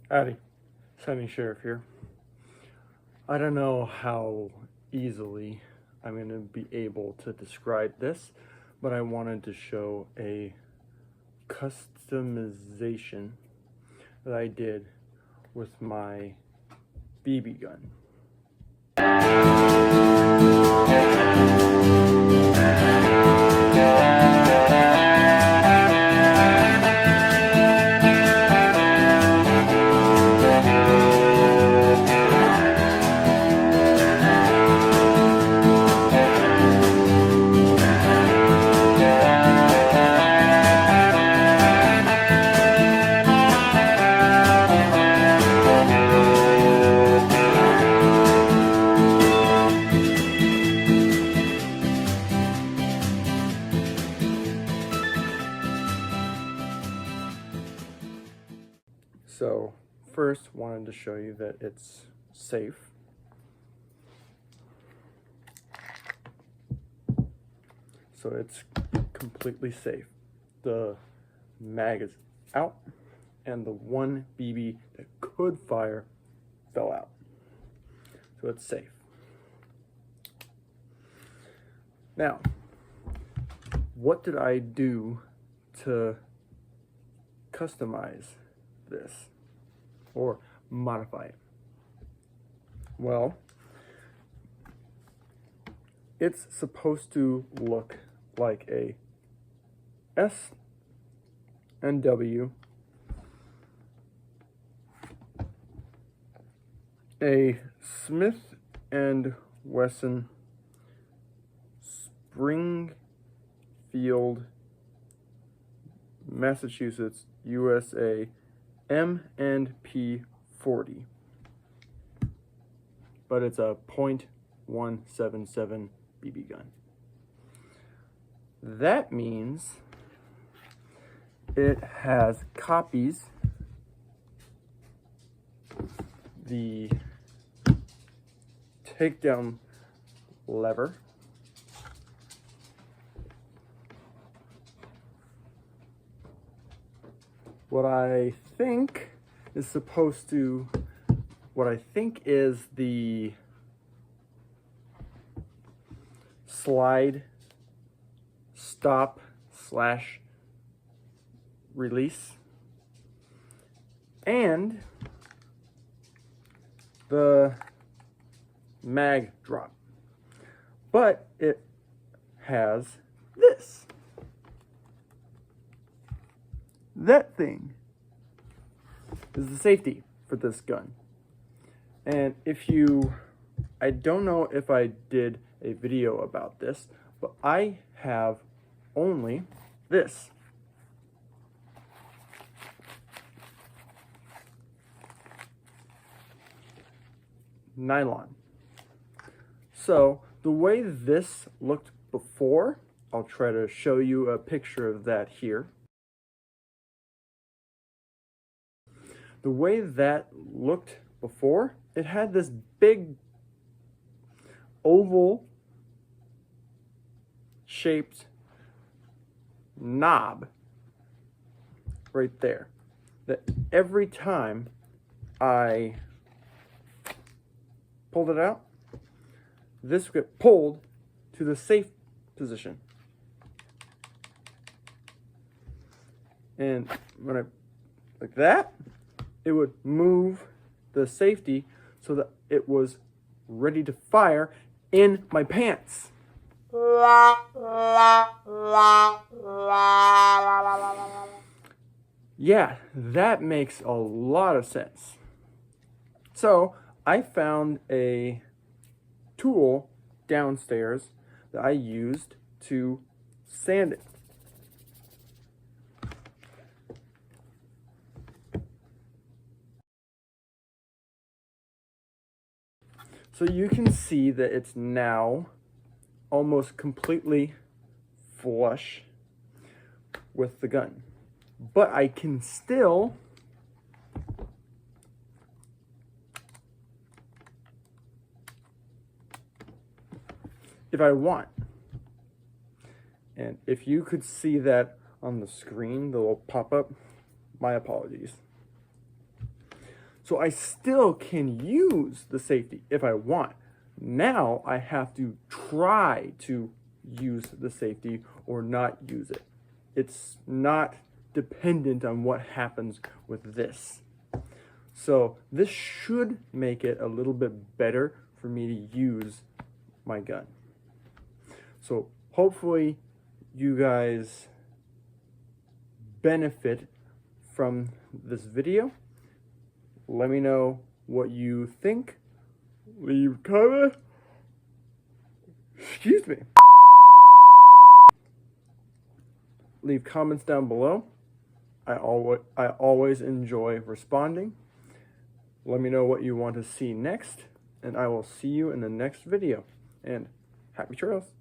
Howdy, Sunny Sheriff here. I don't know how easily I'm going to be able to describe this, but I wanted to show a customization that I did with my BB gun. So first, wanted to show you that it's safe. So it's completely safe. The mag is out, and the one BB that could fire fell out. So it's safe. Now, what did I do to customize this or modify it? Well, it's supposed to look like a S and W, a Smith and Wesson Springfield, Massachusetts, USA M&P 40, but it's a .177 BB gun. That means it has copies the takedown lever, what I think is the slide stop / release, and the mag drop, but it has this. That thing is the safety for this gun. And I don't know if I did a video about this, but I have only this. Nylon. So the way this looked before, I'll try to show you a picture of that here. The way that looked before, it had this big oval shaped knob right there that every time I pulled it out, this would get pulled to the safe position. And when I, like that, it would move the safety so that it was ready to fire in my pants. Yeah, that makes a lot of sense. So I found a tool downstairs that I used to sand it. So you can see that it's now almost completely flush with the gun. But I can still if I want. And if you could see that on the screen, the little pop-up, my apologies. So I still can use the safety if I want. Now I have to try to use the safety or not use it. It's not dependent on what happens with this. So this should make it a little bit better for me to use my gun. So hopefully you guys benefit from this video. Let me know what you think. Leave a comment. Excuse me. Leave comments down below. I always enjoy responding. Let me know what you want to see next, and I will see you in the next video. And happy trails.